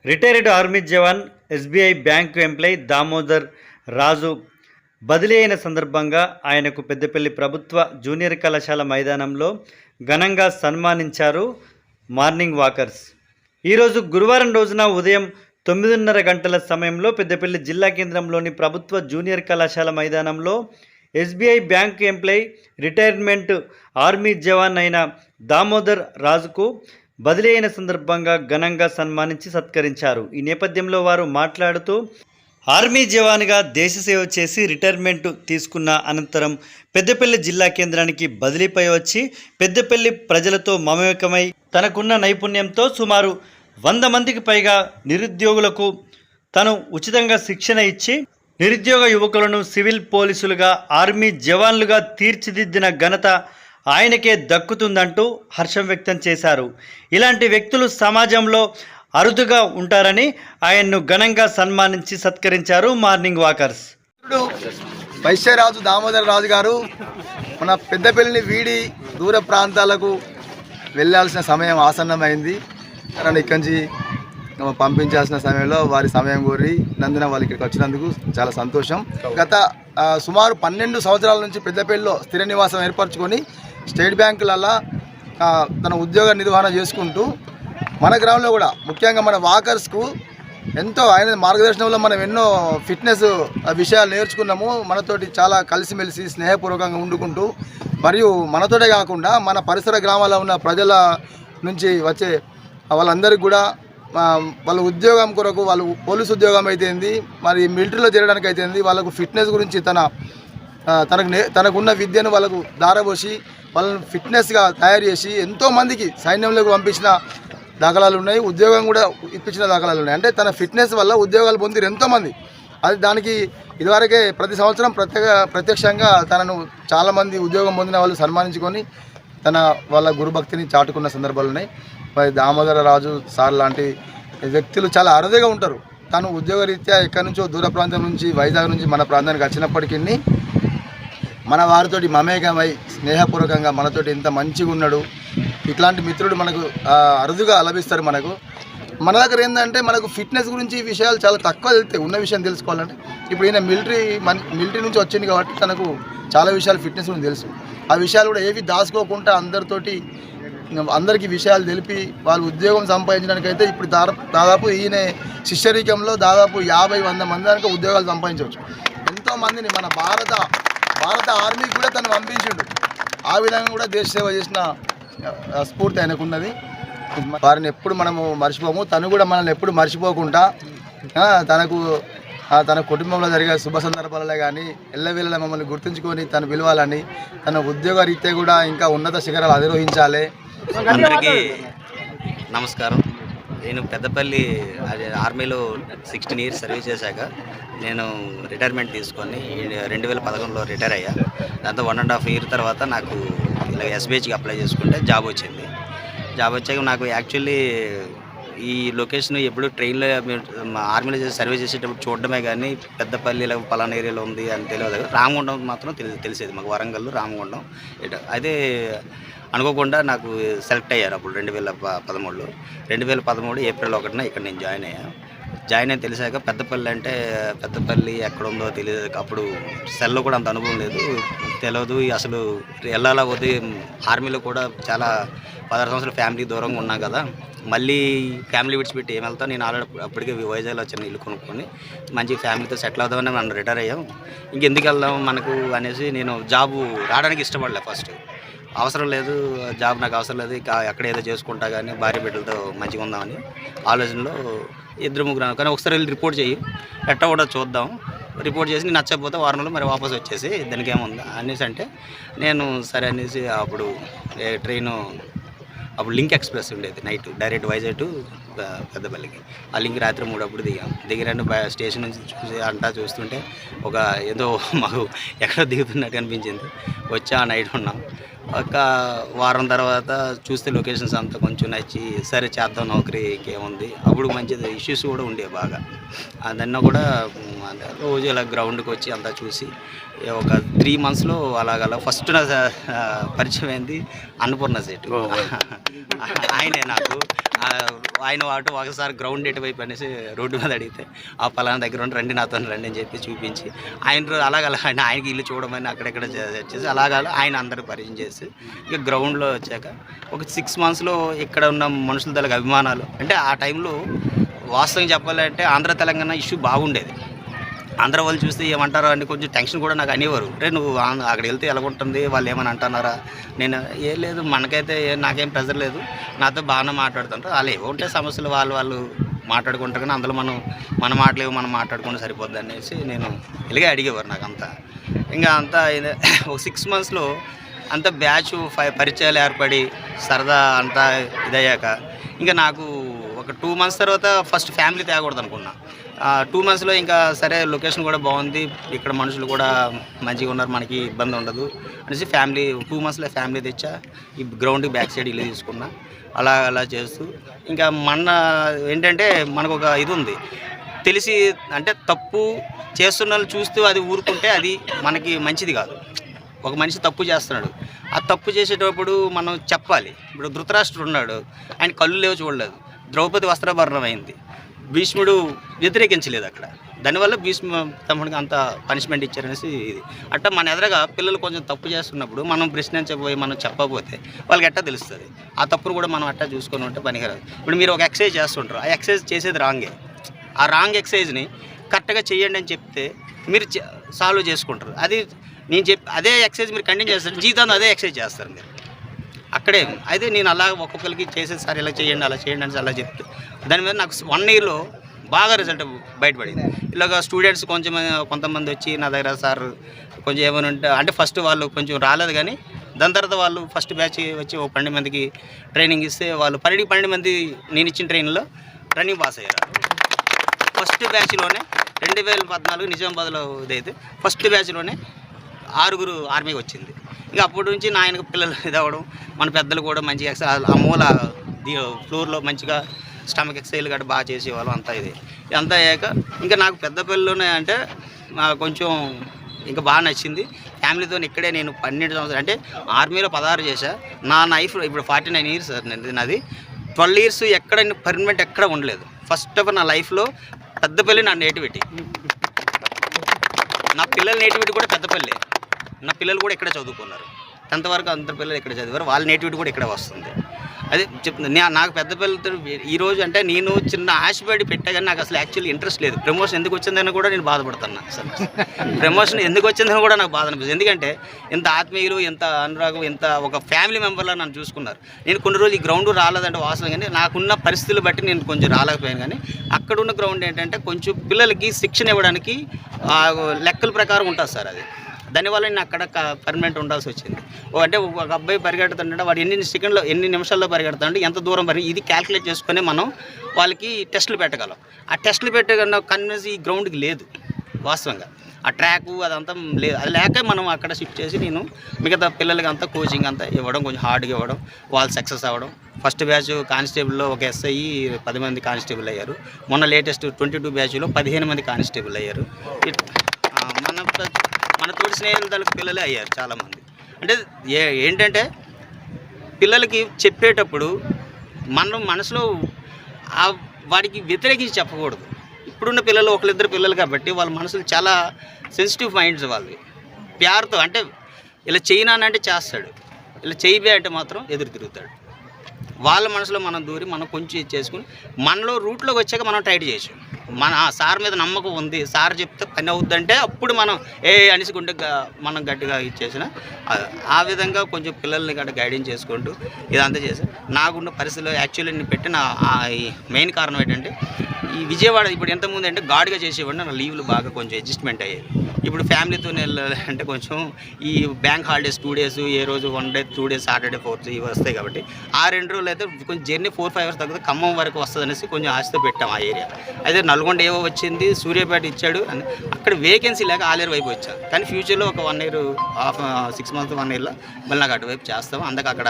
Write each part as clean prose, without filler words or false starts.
Retired army జవాన్ SBI bank employee Damodar రాజు బదిలీ అయిన సందర్భంగా ఆయనకు పెద్దపల్లి ప్రభుత్వ జూనియర్ కళాశాల మైదానంలో ఘనంగా సన్మానించారు మార్నింగ్ వాకర్స్. ఈరోజు గురువారం రోజున ఉదయం 9:30 గంటల సమయంలో పెద్దపల్లి జిల్లా కేంద్రంలోని ప్రభుత్వ జూనియర్ కళాశాల మైదానంలో SBI bank employee retirement army jawan అయిన దామోదర్ రాజుకు బదిలీ అయిన సందర్భంగా ఘనంగా సన్మానించి సత్కరించారు. ఈ నేపథ్యంలో వారు మాట్లాడుతూ ఆర్మీ జవాన్గా దేశ సేవ చేసి రిటైర్మెంట్ తీసుకున్న అనంతరం పెద్దపల్లి జిల్లా కేంద్రానికి బదిలీపై వచ్చి పెద్దపల్లి ప్రజలతో మమేకమై తనకున్న నైపుణ్యంతో సుమారు 100 మందికి పైగా నిరుద్యోగులకు తను ఉచితంగా శిక్షణ ఇచ్చి నిరుద్యోగ యువకులను సివిల్ పోలీసులుగా ఆర్మీ జవాన్లుగా తీర్చిదిద్దిన ఘనత ఆయనకే దక్కుతుందంటూ హర్షం వ్యక్తం చేశారు. ఇలాంటి వ్యక్తులు సమాజంలో అరుదుగా ఉంటారని ఆయన్ను ఘనంగా సన్మానించి సత్కరించారు మార్నింగ్ వాకర్స్. వైశ్యరాజు దామోదర రాజు గారు మన పెద్దపల్లిని వీడి దూర ప్రాంతాలకు వెళ్ళాల్సిన సమయం ఆసన్నమైంది. కానీ ఇక్కడి నుంచి పంపించాల్సిన సమయంలో వారి సమయం కోరి నందున వాళ్ళు ఇక్కడికి వచ్చినందుకు చాలా సంతోషం. గత సుమారు 12 సంవత్సరాల నుంచి పెద్దపల్లిలో స్థిర నివాసం ఏర్పరచుకొని స్టేట్ బ్యాంకులలో తన ఉద్యోగ నిర్వహణ చేసుకుంటూ మన గ్రామంలో కూడా ముఖ్యంగా మన వాకర్స్కు ఎంతో ఆయన మార్గదర్శనంలో మనం ఎన్నో ఫిట్నెస్ విషయాలు నేర్చుకున్నాము. మనతోటి చాలా కలిసిమెలిసి స్నేహపూర్వకంగా వండుకుంటూ మరియు మనతోటే కాకుండా మన పరిసర గ్రామాల్లో ఉన్న ప్రజల నుంచి వచ్చే వాళ్ళందరికీ కూడా వాళ్ళ ఉద్యోగం కొరకు వాళ్ళు పోలీసు ఉద్యోగం అయితేంది మరి మిలిటరీలో చేరడానికి అయితేంది వాళ్ళకు ఫిట్నెస్ గురించి తనకున్న విద్యను వాళ్ళకు దారబోసి వాళ్ళని ఫిట్నెస్గా తయారు చేసి ఎంతోమందికి సైన్యంలోకి పంపించిన దాఖలాలు ఉన్నాయి. ఉద్యోగం కూడా ఇప్పించిన దాఖలాలు ఉన్నాయి. అంటే తన ఫిట్నెస్ వల్ల ఉద్యోగాలు పొందిరు ఎంతోమంది. అది దానికి ఇదివరకే ప్రతి సంవత్సరం ప్రత్యక్షంగా తనను చాలామంది ఉద్యోగం పొందిన వాళ్ళు సన్మానించుకొని వాళ్ళ గురుభక్తిని చాటుకున్న సందర్భాలు ఉన్నాయి. మరి దామోదర రాజు సార్ లాంటి వ్యక్తులు చాలా అరుదుగా ఉంటారు. తను ఉద్యోగరీత్యా ఎక్కడి నుంచో దూర ప్రాంతం నుంచి వైజాగ్ నుంచి మన ప్రాంతానికి వచ్చినప్పటికీ మన వారితోటి మమేకమై స్నేహపూర్వకంగా మనతోటి ఎంత మంచిగా ఉన్నాడు. ఇట్లాంటి మిత్రుడు మనకు అరుదుగా లభిస్తారు. మన దగ్గర ఏంటంటే మనకు ఫిట్నెస్ గురించి ఈ విషయాలు చాలా తక్కువ తెలుస్తాయి. ఉన్న విషయం తెలుసుకోవాలంటే ఇప్పుడు ఈయన మిలిటరీ నుంచి వచ్చింది కాబట్టి తనకు చాలా విషయాలు ఫిట్నెస్ గురించి తెలుసు. ఆ విషయాలు కూడా ఏవి దాచుకోకుండా అందరికీ విషయాలు తెలిపి వాళ్ళు ఉద్యోగం సంపాదించడానికైతే ఇప్పుడు దాదాపు ఈయన శిష్యరికంలో దాదాపు 50-100 మంది దానికి ఉద్యోగాలు సంపాదించవచ్చు. ఎంతోమందిని మన భారత ఆర్మీకి కూడా తను పంపించిండు. ఆ విధంగా కూడా దేశ సేవ చేసిన స్ఫూర్తి ఆయనకున్నది. వారిని ఎప్పుడు మనము మర్చిపోము. తను కూడా మనల్ని ఎప్పుడు మర్చిపోకుండా తన కుటుంబంలో జరిగే శుభ సందర్భాలలో కానీ ఎల్లవేళలా మమ్మల్ని గుర్తుంచుకొని తను పిలవాలని, తన ఉద్యోగ రీత్యా కూడా ఇంకా ఉన్నత శిఖరాలు అధిరోహించాలి. అందరికీ నమస్కారం. నేను పెద్దపల్లి ఆర్మీలో 16 ఇయర్స్ సర్వీస్ చేశాక నేను రిటైర్మెంట్ తీసుకొని 2011లో రిటైర్ అయ్యా. దాంతో 1.5 ఇయర్ తర్వాత నాకు ఇలా ఎస్బీఐకి అప్లై చేసుకుంటే జాబ్ వచ్చింది. జాబ్ వచ్చాక నాకు యాక్చువల్లీ ఈ లొకేషన్ ఎప్పుడు ట్రైన్లో ఆర్మీలో సర్వీస్ చేసేటప్పుడు చూడడమే కానీ పెద్దపల్లిలో పలానా ఏరియాలో ఉంది అని తెలియదు. రామగుండం మాత్రం తెలిసేది మాకు, వరంగల్ రామగుండం. అయితే అనుకోకుండా నాకు సెలెక్ట్ అయ్యారు అప్పుడు 2013. 2013 ఏప్రిల్ 1న ఇక్కడ నేను జాయిన్ అయిన తెలిసాక పెద్దపల్లి ఎక్కడుందో తెలియదు. అప్పుడు సెల్లో కూడా అంత అనుభవం తెలియదు. అసలు వెళ్ళాలా వద్దు. ఆర్మీలో కూడా చాలా 16 సంవత్సరాలు ఫ్యామిలీ దూరంగా ఉన్నా కదా, మళ్ళీ ఫ్యామిలీ విడిచిపెట్టి ఏం వెళ్తాను. నేను ఆల్రెడీ అప్పటికే వైజాగ్లో వచ్చిన ఇల్లు కొనుక్కొని మంచి ఫ్యామిలీతో సెటిల్ అవుదామని మనం రిటైర్ అయ్యాం. ఇంకెందుకు వెళ్దాం మనకు అనేసి నేను జాబు రావడానికి ఇష్టపడలే. ఫస్ట్ అవసరం లేదు, జాబ్ నాకు అవసరం లేదు, ఎక్కడ ఏదో చేసుకుంటా కానీ భార్య బిడ్డలతో మంచిగా ఉందామని ఆలోచనలో 2-3 కానీ ఒకసారి వెళ్ళి రిపోర్ట్ చేయి ఎట్ట కూడా చూద్దాం. రిపోర్ట్ చేసి నచ్చకపోతే వారంలో మరి వాపస్ వచ్చేసి దానికి ఏముందా అనేసి అంటే నేను సరే అనేసి అప్పుడు ట్రైను అప్పుడు లింక్ ఎక్స్ప్రెస్ ఉండేది నైట్ డైరెక్ట్ వైజాగ్ టు పెద్దపల్లికి. ఆ లింక్ రాత్రి 3 అప్పుడు దిగిరండి స్టేషన్ నుంచి చూస్తుంటే ఏదో మాకు ఎక్కడో దిగుతున్నట్టు అనిపించింది. వచ్చి ఆ నైట్ ఉన్నాం. ఒక వారం తర్వాత చూస్తే లొకేషన్స్ అంతా కొంచెం నచ్చి సరే చేద్దాం నౌకరీకి ఏముంది. అప్పుడు మంచిది ఇష్యూస్ కూడా ఉండేవి బాగా. అదన్నా కూడా రోజు ఇలా గ్రౌండ్కి వచ్చి అంతా చూసి ఒక 3 monthsలో అలాగలా ఫస్ట్ నా పరిచయం అయింది అన్నపూర్ణ సెట్. ఆయనే నాకు ఆయన అటు ఒకసారి గ్రౌండ్ ఎటువైపు అనేసి రోడ్డు మీద అడిగితే ఆ పలానా దగ్గర ఉండి రండి నాతో రండి అని చెప్పి చూపించి ఆయన అలాగ ఆయనకి ఇల్లు చూడమని అక్కడెక్కడ చేసి అలాగ ఆయన అందరూ పరిచయం చేసి ఇక గ్రౌండ్లో వచ్చాక ఒక 6 monthsలో ఇక్కడ ఉన్న మనుషుల తలకి అభిమానాలు అంటే ఆ టైంలో వాస్తవం చెప్పాలంటే ఆంధ్ర తెలంగాణ ఇష్యూ బాగుండేది. ఆంధ్ర వాళ్ళు చూస్తే ఏమంటారో అని కొంచెం టెన్షన్ కూడా నాకు అనేవారు. రే నువ్వు అక్కడికి వెళ్తే ఎలాగుంటుంది, వాళ్ళు ఏమని అంటున్నారా? నేను ఏం లేదు, మనకైతే నాకేం ప్రెజర్ లేదు, నాతో బాగానే మాట్లాడుతుంటారు, వాళ్ళు ఏవో ఉంటే సమస్యలు వాళ్ళు మాట్లాడుకుంటారు, కానీ అందులో మన మాటలేవు, మనం మాట్లాడుకుంటే సరిపోద్ది అనేసి నేను ఇలాగే అడిగేవారు. నాకు అంతా ఇంకా అంతా ఒక 6 monthsలో అంత బ్యాచ్ పరిచయాలు ఏర్పడి సరదా అంతా ఇదయ్యాక ఇంకా నాకు ఒక 2 months తర్వాత ఫస్ట్ ఫ్యామిలీ తేకూడదు అనుకున్నా. 2 monthsలో ఇంకా సరే లొకేషన్ కూడా బాగుంది, ఇక్కడ మనుషులు కూడా మంచిగా ఉన్నారు, మనకి ఇబ్బంది ఉండదు అనేసి 2 monthsలో ఫ్యామిలీ తెచ్చా. ఈ గ్రౌండ్కి బ్యాక్ సైడ్ ఇల్లు తీసుకున్నా. అలా చేస్తూ ఇంకా ఏంటంటే మనకు ఒక ఇది ఉంది, తెలిసి అంటే తప్పు చేస్తున్న వాళ్ళు చూస్తూ అది ఊరుకుంటే అది మనకి మంచిది కాదు. ఒక మనిషి తప్పు చేస్తున్నాడు, ఆ తప్పు చేసేటప్పుడు మనం చెప్పాలి. ఇప్పుడు ధృతరాష్ట్రుడు ఉన్నాడు, ఆయన కళ్ళు లేవు చూడలేదు, ద్రౌపది వస్త్రాభరణం అయింది, భీష్ముడు వ్యతిరేకించలేదు అక్కడ, దానివల్ల తమ్ముడికి అంత పనిష్మెంట్ ఇచ్చారనేసి ఇది. అట్లా మన ఎదురుగా పిల్లలు కొంచెం తప్పు చేస్తున్నప్పుడు మనం ప్రశ్నించబోయి మనం చెప్పకపోతే వాళ్ళకి ఎట్టా తెలుస్తుంది. ఆ తప్పును కూడా మనం అట్టా చూసుకొని ఉంటే పనికిరాదు. ఇప్పుడు మీరు ఒక ఎక్సర్సైజ్ చేస్తుంటారు, ఆ ఎక్సర్సైజ్ చేసేది రాంగే, ఆ రాంగ్ ఎక్సర్సైజ్ని కరెక్ట్గా చేయండి అని చెప్తే మీరు సాల్వ్ చేసుకుంటారు. అది నేను అదే ఎక్సర్సైజ్ మీరు కంటిన్యూ చేస్తారు, జీవితంలో అదే ఎక్సర్సైజ్ చేస్తారు మీరు అక్కడే. అయితే నేను అలా ఒక్కొక్కరికి చేసేది సార్ ఇలా చేయండి అలా చేయండి అని అలా చెప్తే దాని మీద నాకు 1 yearలో బాగా రిజల్ట్ బయటపడింది. ఇలాగ స్టూడెంట్స్ కొంతమంది వచ్చి నా దగ్గర సార్ కొంచెం ఏమైనా ఉంటే అంటే ఫస్ట్ వాళ్ళు కొంచెం రాలేదు, కానీ దాని తర్వాత వాళ్ళు ఫస్ట్ బ్యాచ్ వచ్చి 12 మందికి ట్రైనింగ్ ఇస్తే వాళ్ళు 12 మంది నేను ఇచ్చిన ట్రైనింగ్లో రన్నింగ్ పాస్ అయ్యారు. ఫస్ట్ బ్యాచ్లోనే 2014 నిజామాబాద్లో ఇదైతే ఫస్ట్ బ్యాచ్లోనే 6 ఆర్మీకి వచ్చింది. ఇంకా అప్పటి నుంచి నా ఆయనకు పిల్లలు ఇదవ్వడం, మన పెద్దలు కూడా మంచిగా ఎక్సర్సైజ్ ఆ మూల ఫ్లోర్లో మంచిగా స్టమక్ ఎక్సర్సైజ్ గట్రా బాగా చేసేవాళ్ళం. అంతా ఇదంతా అయ్యాక ఇంకా నాకు పెద్దపల్లిలోనే అంటే కొంచెం ఇంకా బాగా నచ్చింది. ఫ్యామిలీతో ఇక్కడే నేను 12 సంవత్సరాలు అంటే ఆర్మీలో 16 చేశా. నా లైఫ్లో ఇప్పుడు 49 years సార్ నాది. 12 years ఎక్కడ పర్మనెంట్ ఎక్కడ ఉండలేదు. ఫస్ట్ ఆఫ్ నా లైఫ్లో పెద్దపల్లి నా నేటివిటీ, నా పిల్లల నేటివిటీ కూడా పెద్దపల్లి. నా పిల్లలు కూడా ఇక్కడే చదువుకున్నారు, 10th వరకు అందరి పిల్లలు ఇక్కడ చదివారు, వాళ్ళ నేటివిటీ కూడా ఇక్కడే వస్తుంది. అదే చెప్తుంది. నాకు పెద్దపల్లితో ఈరోజు అంటే నేను చిన్న ఆశపడి పెట్టా, కానీ నాకు అసలు యాక్చువల్లీ ఇంట్రెస్ట్ లేదు. ప్రమోషన్ ఎందుకు వచ్చిందని కూడా నేను బాధపడుతున్నా. అసలు ప్రమోషన్ ఎందుకు వచ్చిందని కూడా నాకు బాధ అనిపిస్తుంది. ఎందుకంటే ఇంత ఆత్మీయులు, ఎంత అనురాగం, ఎంత ఒక ఫ్యామిలీ మెంబర్లా నన్ను చూసుకున్నారు. నేను కొన్ని రోజులు ఈ గ్రౌండ్ రాలేదంటే వాసన, కానీ నాకున్న పరిస్థితులు బట్టి నేను కొంచెం రాలేకపోయాను. కానీ అక్కడున్న గ్రౌండ్ ఏంటంటే కొంచెం పిల్లలకి శిక్షణ ఇవ్వడానికి లెక్కల ప్రకారం ఉంటుంది సార్. అది దానివల్ల నేను అక్కడ పర్మనెంట్ ఉండాల్సి వచ్చింది. అంటే ఒక అబ్బాయి పరిగెడుతుంటే వాడు ఎన్ని నిమిషాల్లో పరిగెడుతుంటే ఎంత దూరం ఇది క్యాల్కులేట్ చేసుకొని మనం వాళ్ళకి టెస్టులు పెట్టగలం. ఆ టెస్టులు పెట్టగల కన్వీనెన్స్ ఈ గ్రౌండ్కి లేదు వాస్తవంగా. ఆ ట్రాకు అదంతా లేదు. అది లేక మనం అక్కడ షిఫ్ట్ చేసి నేను మిగతా పిల్లలకి అంతా కోచింగ్ అంతా ఇవ్వడం, కొంచెం హార్డ్గా ఇవ్వడం, వాళ్ళు సక్సెస్ అవ్వడం. ఫస్ట్ బ్యాచ్ కానిస్టేబుల్లో ఒక SI 10 మంది కానిస్టేబుల్ అయ్యారు. మొన్న లేటెస్ట్ 22 బ్యాచ్లో 15 మంది కానిస్టేబుల్ అయ్యారు. మన తోటి స్నేహితులకు పిల్లలే అయ్యారు చాలామంది. అంటే ఏంటంటే పిల్లలకి చెప్పేటప్పుడు మనం మనసులో వాడికి వ్యతిరేకించి చెప్పకూడదు. ఇప్పుడున్న పిల్లలు 1-2 పిల్లలు కాబట్టి వాళ్ళ మనసులు చాలా సెన్సిటివ్ మైండ్స్ వాళ్ళవి. ప్యార్తో అంటే ఇలా చేయనానంటే చేస్తాడు, ఇలా చేయబే అంటే మాత్రం ఎదురు తిరుగుతాడు. వాళ్ళ మనసులో మనం దూరి మనం కొంచెం చేసుకుని మనలో రూట్లోకి వచ్చాక మనం టైట్ చేయొచ్చు. మన సార్ మీద నమ్మకం ఉంది, సార్ చెప్తే పని అవుద్దంటే అప్పుడు మనం అనిసుకుంటే మనం గట్టిగా ఇచ్చేసిన ఆ విధంగా కొంచెం పిల్లల్ని గట్రా గైడెన్స్ చేసుకుంటూ ఇదంతా చేశాను. నాకున్న పరిస్థితిలో యాక్చువల్లీ నేను పెట్టిన మెయిన్ కారణం ఏంటంటే ఈ విజయవాడ ఇప్పుడు ఎంతమంది అంటే గాడిగా చేసేవాడిని, నా లీవ్లు బాగా కొంచెం అడ్జస్ట్మెంట్ అయ్యేది. ఇప్పుడు ఫ్యామిలీతో వెళ్ళాలంటే కొంచెం ఈ బ్యాంక్ హాలిడేస్ 2 days, ఏ రోజు 1 day 2 days సాటర్డే 4th ఇవి వస్తాయి కాబట్టి ఆ 2 రోజులు అయితే కొంచెం జర్నీ 4-5 hours తగ్గితే ఖమ్మం వరకు వస్తుంది అనేసి కొంచెం ఆశతో పెట్టాం ఆ ఏరియా. అయితే నల్గొండ ఏవో వచ్చింది, సూర్యాపేట ఇచ్చాడు అని అక్కడ వేకెన్సీ లేక ఆలేరు వైపు వచ్చాను. కానీ ఫ్యూచర్లో ఒక 1 year 6 months 1 yearలో మళ్ళీ నాకు అటువైపు చేస్తాము. అందుకే అక్కడ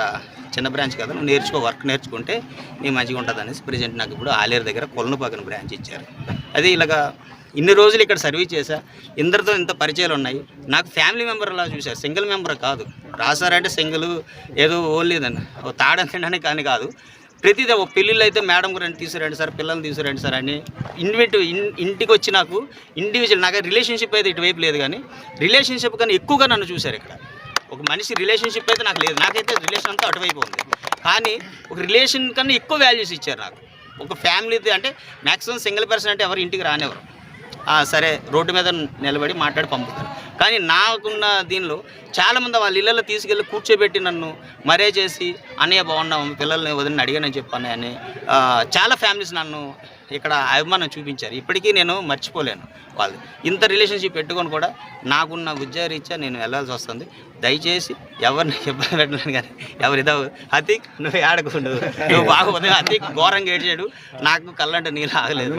చిన్న బ్రాంచ్ కదా, నువ్వు వర్క్ నేర్చుకుంటే నీ మంచిగా ఉంటుంది అనేసి ప్రెజెంట్ నాకు ఇప్పుడు ఆలేరు దగ్గర కొలనుపాకన బ్రాంచ్ ఇచ్చారు. అది ఇలాగా ఇన్ని రోజులు ఇక్కడ సర్వీస్ చేశా, ఇందరితో ఇంత పరిచయాలు ఉన్నాయి. నాకు ఫ్యామిలీ మెంబర్ అలా చూశారు, సింగిల్ మెంబర్ కాదు. రాసారంటే సింగిల్ ఏదో ఓన్లీ తాడంతేనే కానీ కాదు, ప్రతిదీ ఒక పెళ్ళిళ్ళు అయితే మేడం రండి తీసుకురండి సార్, పిల్లల్ని తీసుకురండి సార్ అని ఇంటికి వచ్చి నాకు ఇండివిజువల్, నాకు రిలేషన్షిప్ అయితే ఇటువైపు లేదు, కానీ రిలేషన్షిప్ కానీ ఎక్కువగా నన్ను చూశారు ఇక్కడ. ఒక మనిషి రిలేషన్షిప్ అయితే నాకు లేదు, నాకైతే రిలేషన్ అంతా అటువైపు ఉంది. కానీ ఒక రిలేషన్ కన్నా ఎక్కువ వాల్యూస్ ఇచ్చారు నాకు. ఒక ఫ్యామిలీ అంటే మ్యాక్సిమం సింగిల్ పర్సన్ అంటే ఎవరు ఇంటికి రానివ్వరు, సరే రోడ్డు మీద నిలబడి మాట్లాడి పంపుతారు. కానీ నాకున్న దీనిలో చాలామంది వాళ్ళ ఇళ్ళలో తీసుకెళ్ళి కూర్చోబెట్టి నన్ను మరే చేసి అన్నయ్య బాగున్నాము, పిల్లల్ని వదిలిని అడిగానని చెప్పాను అని చాలా ఫ్యామిలీస్ నన్ను ఇక్కడ అభిమానం చూపించారు. ఇప్పటికీ నేను మర్చిపోలేను వాళ్ళు. ఇంత రిలేషన్షిప్ పెట్టుకొని కూడా నాకున్న ఉద్యోగరీత్యా నేను వెళ్ళాల్సి వస్తుంది. దయచేసి ఎవరిని ఇబ్బంది పెట్టలేను, కానీ ఎవరు ఇదవు అతీక్ నువ్వు ఆడకుండా నువ్వు బాగోదు, అతీక్ ఘోరంగా ఏడ్చాడు, నాకు కళ్ళంటే నీళ్ళు ఆగలేదు.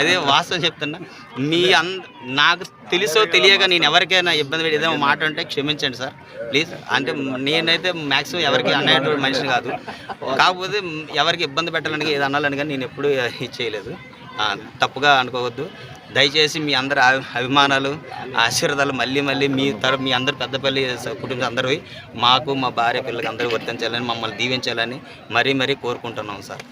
అదే వాస్తవం చెప్తున్నా. నాకు తెలుసో తెలియక నేను ఎవరికైనా ఇబ్బంది పెట్టి ఏదైనా మాట అంటే క్షమించండి సార్ ప్లీజ్. అంటే నేనైతే మ్యాక్సిమం ఎవరికి అనేటువంటి మనిషిని కాదు, కాకపోతే ఎవరికి ఇబ్బంది పెట్టాలని ఏది అనాలని కానీ నేను ఎప్పుడూ చేయలేదు, తప్పుగా అనుకోవద్దు. దయచేసి మీ అందరి అభిమానాలు ఆశీర్వాదాలు మళ్ళీ మీ అందరు పెద్దపల్లి కుటుంబం అందరూ మాకు మా భార్య పిల్లలకి అందరూ వర్తించాలని, మమ్మల్ని దీవించాలని మరీ కోరుకుంటున్నాం సార్.